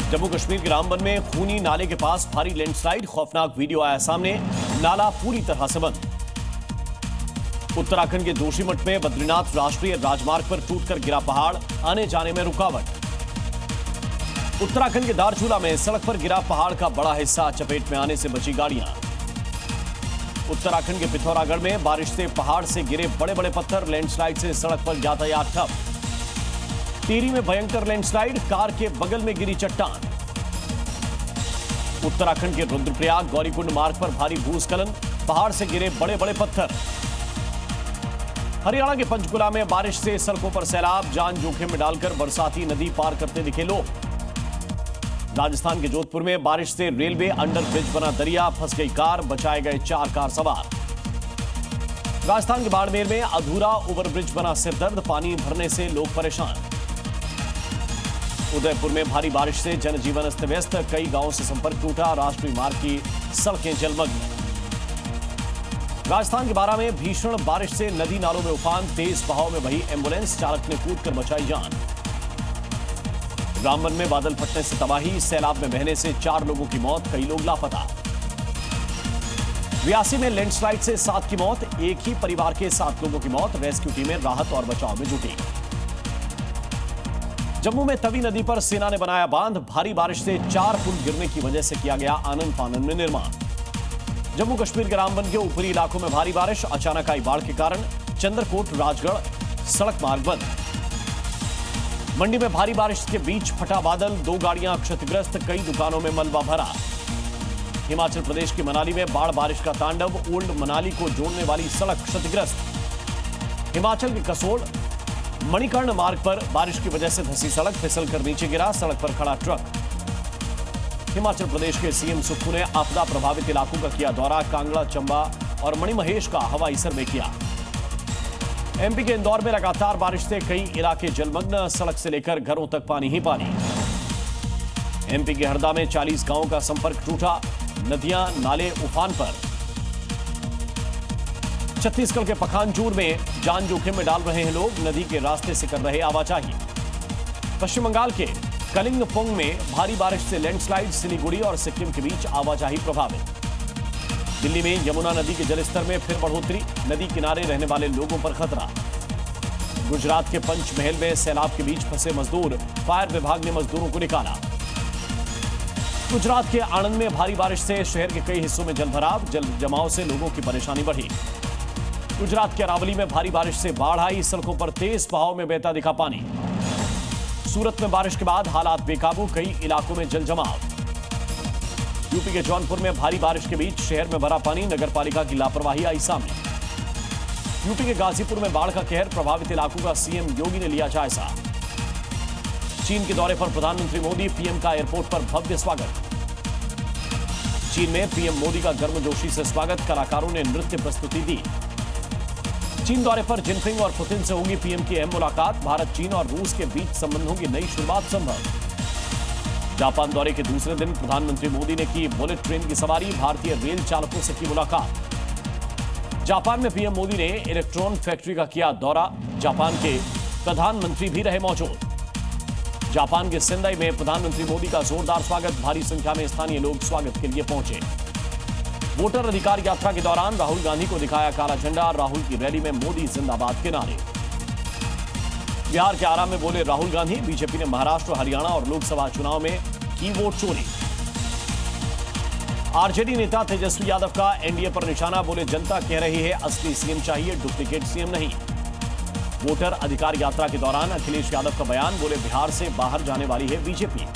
जम्मू कश्मीर के रामबन में खूनी नाले के पास भारी लैंडस्लाइड, खौफनाक वीडियो आया सामने। नाला पूरी तरह से बंद। उत्तराखंड के जोशीमठ में बद्रीनाथ राष्ट्रीय राजमार्ग पर टूटकर गिरा पहाड़, आने जाने में रुकावट। उत्तराखंड के दारचूला में सड़क पर गिरा पहाड़ का बड़ा हिस्सा, चपेट में आने से बची गाड़ियां। उत्तराखंड के पिथौरागढ़ में बारिश से पहाड़ से गिरे बड़े बड़े पत्थर, लैंडस्लाइड से सड़क पर यातायात ठप। टिहरी में भयंकर लैंडस्लाइड, कार के बगल में गिरी चट्टान। उत्तराखंड के रुद्रप्रयाग गौरीकुंड मार्ग पर भारी भूस्खलन, पहाड़ से गिरे बड़े बड़े पत्थर। हरियाणा के पंचकुला में बारिश से सड़कों पर सैलाब, जान जोखिम में डालकर बरसाती नदी पार करते दिखे लोग। राजस्थान के जोधपुर में बारिश से रेलवे अंडर ब्रिज बना दरिया, फंस गई कार, बचाए गए 4 कार सवार। राजस्थान के बाड़मेर में अधूरा ओवरब्रिज बना सिरदर्द, पानी भरने से लोग परेशान। उदयपुर में भारी बारिश से जनजीवन अस्त व्यस्त, कई गांवों से संपर्क टूटा, राष्ट्रीय मार्ग की सड़कें जलमग्न। राजस्थान के बारां में भीषण बारिश से नदी नालों में उफान, तेज बहाव में बही एम्बुलेंस, चालक ने कूदकर बचाई जान। रामबन में बादल फटने से तबाही, सैलाब में बहने से 4 लोगों की मौत, कई लोग लापता। रियासी में लैंडस्लाइड से 7 की मौत, एक ही परिवार के 7 लोगों की मौत, रेस्क्यू टीमें राहत और बचाव में जुटी। जम्मू में तवी नदी पर सेना ने बनाया बांध, भारी बारिश से 4 पुल गिरने की वजह से किया गया आनन फानन में निर्माण। जम्मू कश्मीर के रामबन के ऊपरी इलाकों में भारी बारिश, अचानक आई बाढ़ के कारण चंद्रकोट राजगढ़ सड़क मार्ग बंद। मंडी में भारी बारिश के बीच फटा बादल, 2 गाड़ियां क्षतिग्रस्त, कई दुकानों में मलबा भरा। हिमाचल प्रदेश के मनाली में बाढ़ बारिश का तांडव, ओल्ड मनाली को जोड़ने वाली सड़क क्षतिग्रस्त। हिमाचल के कसोल मणिकर्ण मार्ग पर बारिश की वजह से धंसी सड़क, फिसलकर नीचे गिरा, सड़क पर खड़ा ट्रक। हिमाचल प्रदेश के सीएम सुक्खू ने आपदा प्रभावित इलाकों का किया दौरा, कांगड़ा, चंबा और मणिमहेश का हवाई सर्वे किया। एमपी के इंदौर में लगातार बारिश से कई इलाके जलमग्न, सड़क से लेकर घरों तक पानी ही पानी। एमपी के हरदा में 40 गांवों का संपर्क टूटा, नदियां नाले उफान पर। छत्तीसगढ़ के पखानजूर में जान जोखिम में डाल रहे हैं लोग, नदी के रास्ते से कर रहे आवाजाही। पश्चिम बंगाल के कलिंगपोंग में भारी बारिश से लैंडस्लाइड, सिलीगुड़ी और सिक्किम के बीच आवाजाही प्रभावित। दिल्ली में यमुना नदी के जलस्तर में फिर बढ़ोतरी, नदी किनारे रहने वाले लोगों पर खतरा। गुजरात के पंचमहल में सैलाब के बीच फंसे मजदूर, फायर विभाग ने मजदूरों को निकाला। गुजरात के आणंद में भारी बारिश से शहर के कई हिस्सों में जलभराव, जल जमाव से लोगों की परेशानी बढ़ी। गुजरात के अरावली में भारी बारिश से बाढ़ आई, सड़कों पर तेज बहाव में बहता दिखा पानी। सूरत में बारिश के बाद हालात बेकाबू, कई इलाकों में जल जमाव। यूपी के जौनपुर में भारी बारिश के बीच शहर में भरा पानी, नगर पालिका की लापरवाही आई सामने। यूपी के गाजीपुर में बाढ़ का कहर, प्रभावित इलाकों का सीएम योगी ने लिया जायजा। चीन के दौरे पर प्रधानमंत्री मोदी, पीएम का एयरपोर्ट पर भव्य स्वागत। चीन में पीएम मोदी का गर्मजोशी से स्वागत, कलाकारों ने नृत्य प्रस्तुति दी। चीन दौरे पर जिनपिंग और पुतिन से होगी पीएम की अहम मुलाकात, भारत, चीन और रूस के बीच संबंधों की नई शुरुआत संभव। जापान दौरे के दूसरे दिन प्रधानमंत्री मोदी ने की बुलेट ट्रेन की सवारी, भारतीय रेल चालकों से की मुलाकात। जापान में पीएम मोदी ने इलेक्ट्रॉन फैक्ट्री का किया दौरा, जापान के प्रधानमंत्री भी रहे मौजूद। जापान के सेंदाई में प्रधानमंत्री मोदी का जोरदार स्वागत, भारी संख्या में स्थानीय लोग स्वागत के लिए पहुंचे। वोटर अधिकार यात्रा के दौरान राहुल गांधी को दिखाया काला झंडा, राहुल की रैली में मोदी जिंदाबाद के नारे। बिहार के आरा में बोले राहुल गांधी, बीजेपी ने महाराष्ट्र, हरियाणा और लोकसभा चुनाव में की वोट चोरी। आरजेडी नेता तेजस्वी यादव का एनडीए पर निशाना, बोले जनता कह रही है असली सीएम चाहिए, डुप्लीकेट सीएम नहीं। वोटर अधिकार यात्रा के दौरान अखिलेश यादव का बयान, बोले बिहार से बाहर जाने वाली है बीजेपी।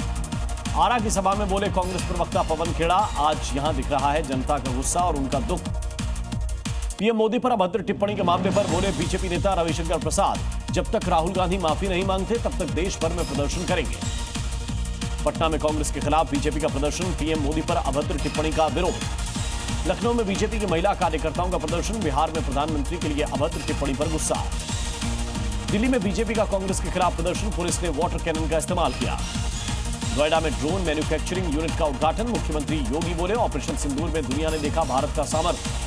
आरा की सभा में बोले कांग्रेस प्रवक्ता पवन खेड़ा, आज यहां दिख रहा है जनता का गुस्सा और उनका दुख। पीएम मोदी पर अभद्र टिप्पणी के मामले पर बोले बीजेपी नेता रविशंकर प्रसाद, जब तक राहुल गांधी माफी नहीं मांगते तब तक देश भर में प्रदर्शन करेंगे। पटना में कांग्रेस के खिलाफ बीजेपी का प्रदर्शन, पीएम मोदी पर अभद्र टिप्पणी का विरोध। लखनऊ में बीजेपी की महिला कार्यकर्ताओं का प्रदर्शन, बिहार में प्रधानमंत्री के लिए अभद्र टिप्पणी पर गुस्सा। दिल्ली में बीजेपी का कांग्रेस के खिलाफ प्रदर्शन, पुलिस ने वाटर कैनन का इस्तेमाल किया। नोएडा में ड्रोन मैन्युफैक्चरिंग यूनिट का उद्घाटन, मुख्यमंत्री योगी बोले ऑपरेशन सिंदूर में दुनिया ने देखा भारत का सामर्थ्य।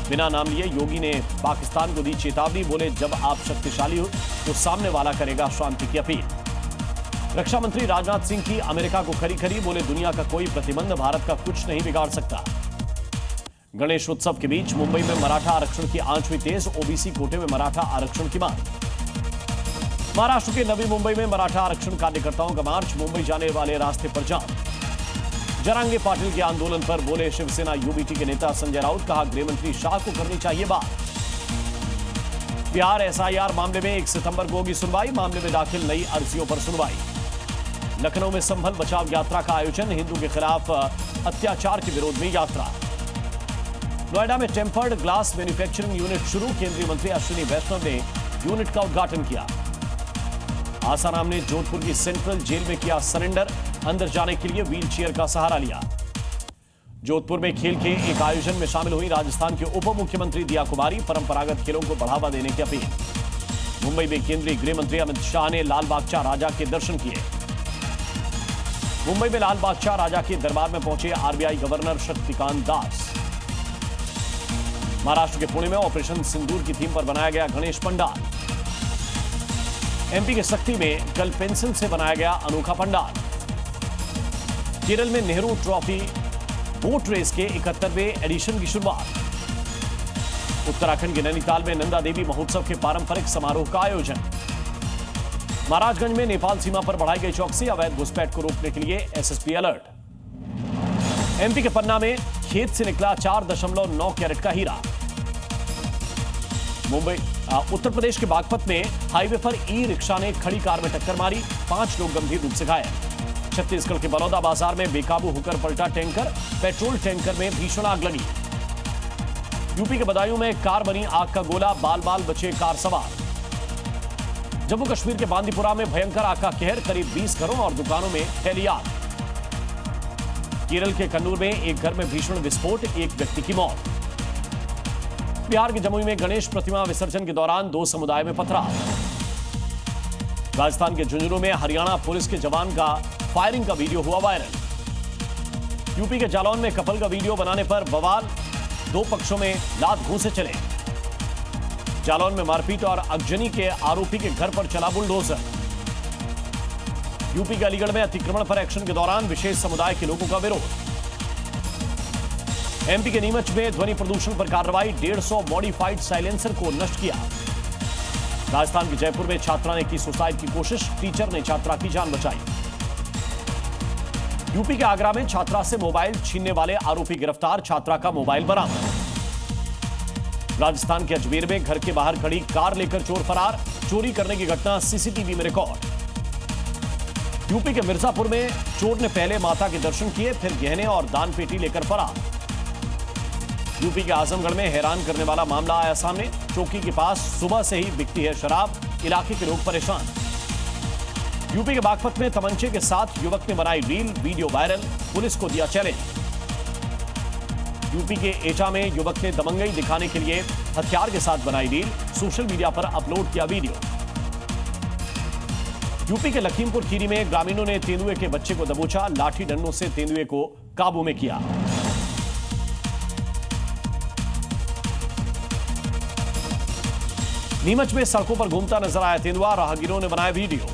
बिना नाम लिए योगी ने पाकिस्तान को दी चेतावनी, बोले जब आप शक्तिशाली हो तो सामने वाला करेगा शांति की अपील। रक्षा मंत्री राजनाथ सिंह की अमेरिका को खरी खरी, बोले दुनिया का कोई प्रतिबंध भारत का कुछ नहीं बिगाड़ सकता। गणेश उत्सव के बीच मुंबई में मराठा आरक्षण की आंच हुई तेज, ओबीसी कोटे में मराठा आरक्षण की मांग। महाराष्ट्र के नवी मुंबई में मराठा आरक्षण कार्यकर्ताओं का मार्च, मुंबई जाने वाले रास्ते पर जाम। जरांगे पाटिल के आंदोलन पर बोले शिवसेना यूबीटी के नेता संजय राउत, कहा गृहमंत्री शाह को करनी चाहिए बात। बिहार एसआईआर मामले में 1 सितंबर को होगी सुनवाई, मामले में दाखिल नई अर्जियों पर सुनवाई। लखनऊ में संभल बचाव यात्रा का आयोजन, हिंदू के खिलाफ अत्याचार के विरोध में यात्रा। नोएडा में टेम्पर्ड ग्लास मैन्युफैक्चरिंग यूनिट शुरू, केंद्रीय मंत्री अश्विनी वैष्णव ने यूनिट का उद्घाटन किया। आसाराम ने जोधपुर की सेंट्रल जेल में किया सरेंडर, अंदर जाने के लिए व्हील चेयर का सहारा लिया। जोधपुर में खेल के एक आयोजन में शामिल हुई राजस्थान के उप मुख्यमंत्री दिया कुमारी, परंपरागत खेलों को बढ़ावा देने की अपील। मुंबई में केंद्रीय गृह मंत्री अमित शाह ने लाल बागचा राजा के दर्शन किए। मुंबई में लाल बागचा राजा के दरबार में पहुंचे आरबीआई गवर्नर शक्तिकांत दास। महाराष्ट्र के पुणे में ऑपरेशन सिंदूर की थीम पर बनाया गया गणेश पंडाल। एमपी के सक्ती में कल पेंसिल से बनाया गया अनोखा पंडाल। केरल में नेहरू ट्रॉफी बोट रेस के 71वें एडिशन की शुरुआत। उत्तराखंड के नैनीताल में नंदा देवी महोत्सव के पारंपरिक समारोह का आयोजन। महाराजगंज में नेपाल सीमा पर बढ़ाई गई चौकसी, अवैध घुसपैठ को रोकने के लिए एसएसपी अलर्ट। एमपी के पन्ना में खेत से निकला 4.9 कैरेट का हीरा। उत्तर प्रदेश के बागपत में हाईवे पर ई रिक्शा ने खड़ी कार में टक्कर मारी, 5 लोग गंभीर रूप से घायल। छत्तीसगढ़ के बलौदा बाजार में बेकाबू होकर पलटा टैंकर, पेट्रोल टैंकर में भीषण आग लगी। यूपी के बदायूं में कार बनी आग का गोला, बाल बाल बचे कार सवार। जम्मू कश्मीर के बांदीपुरा में भयंकर आग का कहर, करीब 20 घरों और दुकानों में फैली आग। केरल के कन्नूर में एक घर में भीषण विस्फोट, एक व्यक्ति की मौत। बिहार के जमुई में गणेश प्रतिमा विसर्जन के दौरान 2 समुदाय में पथराव। राजस्थान के झुंझुनू में हरियाणा पुलिस के जवान का फायरिंग का वीडियो हुआ वायरल। यूपी के जालौन में कपल का वीडियो बनाने पर बवाल, 2 पक्षों में लात घूंसे चले। जालौन में मारपीट और अगजनी के आरोपी के घर पर चला बुलडोजर। यूपी के अलीगढ़ में अतिक्रमण पर एक्शन के दौरान विशेष समुदाय के लोगों का विरोध। एमपी के नीमच में ध्वनि प्रदूषण पर कार्रवाई, 150 मॉडिफाइड साइलेंसर को नष्ट किया। राजस्थान के जयपुर में छात्रा ने की सुसाइड की कोशिश, टीचर ने छात्रा की जान बचाई। यूपी के आगरा में छात्रा से मोबाइल छीनने वाले आरोपी गिरफ्तार, छात्रा का मोबाइल बरामद। राजस्थान के अजमेर में घर के बाहर खड़ी कार लेकर चोर फरार, चोरी करने की घटना सीसीटीवी में रिकॉर्ड। यूपी के मिर्जापुर में चोर ने पहले माता के दर्शन किए, फिर गहने और दान पेटी लेकर फरार। यूपी के आजमगढ़ में हैरान करने वाला मामला आया सामने, चौकी के पास सुबह से ही बिकती है शराब, इलाके के लोग परेशान। यूपी के बागपत में तमंचे के साथ युवक ने बनाई रील, वीडियो वायरल, पुलिस को दिया चैलेंज। यूपी के एटा में युवक ने दबंगई दिखाने के लिए हथियार के साथ बनाई रील, सोशल मीडिया पर अपलोड किया वीडियो। यूपी के लखीमपुर खीरी में ग्रामीणों ने तेंदुए के बच्चे को दबोचा, लाठी डंडों से तेंदुए को काबू में किया। नीमच में सड़कों पर घूमता नजर आया तेंदुआ, राहगीरों ने बनाया वीडियो।